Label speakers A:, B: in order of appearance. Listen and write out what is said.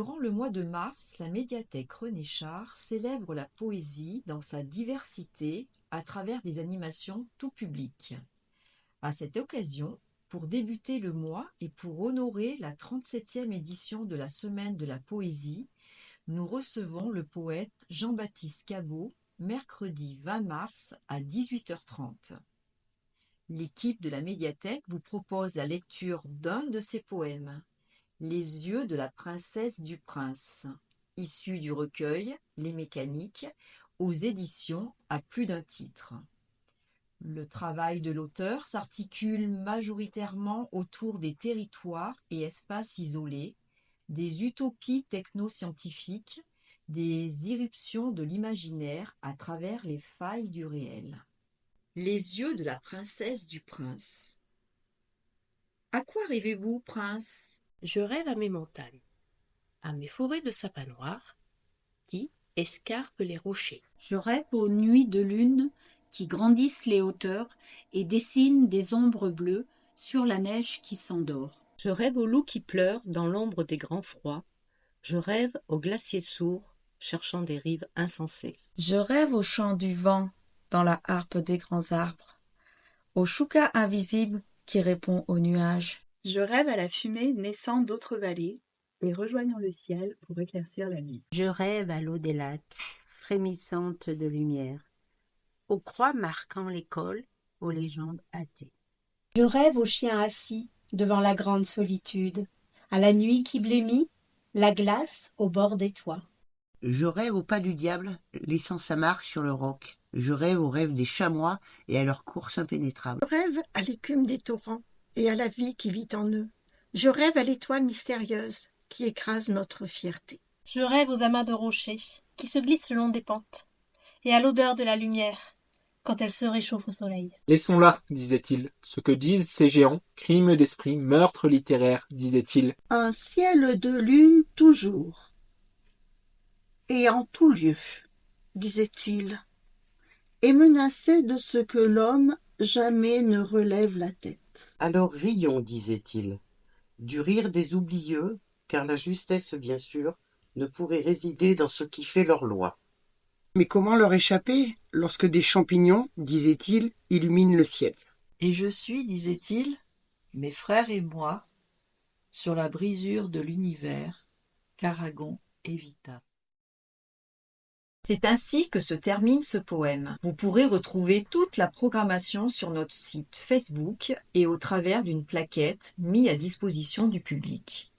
A: Durant le mois de mars, la médiathèque René Char célèbre la poésie dans sa diversité à travers des animations tout public. À cette occasion, pour débuter le mois et pour honorer la 37e édition de la Semaine de la Poésie, nous recevons le poète Jean-Baptiste Cabot mercredi 20 mars à 18h30. L'équipe de la médiathèque vous propose la lecture d'un de ses poèmes, Les yeux de la princesse du prince, issu du recueil Les Mécaniques, aux éditions À plus d'un titre. Le travail de l'auteur s'articule majoritairement autour des territoires et espaces isolés, des utopies technoscientifiques, des irruptions de l'imaginaire à travers les failles du réel. Les yeux de la princesse du prince. À quoi rêvez-vous, prince?
B: Je rêve à mes montagnes, à mes forêts de sapins noirs qui escarpent les rochers.
C: Je rêve aux nuits de lune qui grandissent les hauteurs et dessinent des ombres bleues sur la neige qui s'endort.
B: Je rêve aux loups qui pleurent dans l'ombre des grands froids. Je rêve aux glaciers sourds cherchant des rives insensées.
D: Je rêve au chant du vent dans la harpe des grands arbres, au chouka invisible qui répond aux nuages.
E: Je rêve à la fumée naissant d'autres vallées et rejoignant le ciel pour éclaircir la nuit.
F: Je rêve à l'eau des lacs, frémissante de lumière, aux croix marquant l'école, aux légendes hâtées.
G: Je rêve au chien assis devant la grande solitude, à la nuit qui blêmit, la glace au bord des toits.
H: Je rêve au pas du diable, laissant sa marque sur le roc. Je rêve au rêve des chamois et à leur course impénétrable.
I: Je rêve à l'écume des torrents et à la vie qui vit en eux. Je rêve à l'étoile mystérieuse qui écrase notre fierté.
J: Je rêve aux amas de rochers qui se glissent le long des pentes, et à l'odeur de la lumière quand elle se réchauffe au soleil.
K: Laissons-là, disait-il, ce que disent ces géants, crimes d'esprit, meurtres littéraires, disait-il.
L: Un ciel de lune toujours, et en tout lieu, disait-il, et menacé de ce que l'homme jamais ne relève la tête.
M: Alors rions, disait-il, du rire des oublieux, car la justesse, bien sûr, ne pourrait résider dans ce qui fait leur loi.
N: Mais comment leur échapper lorsque des champignons, disait-il, illuminent le ciel?
O: Et je suis, disait-il, mes frères et moi, sur la brisure de l'univers qu'Aragon évita.
A: C'est ainsi que se termine ce poème. Vous pourrez retrouver toute la programmation sur notre site Facebook et au travers d'une plaquette mise à disposition du public.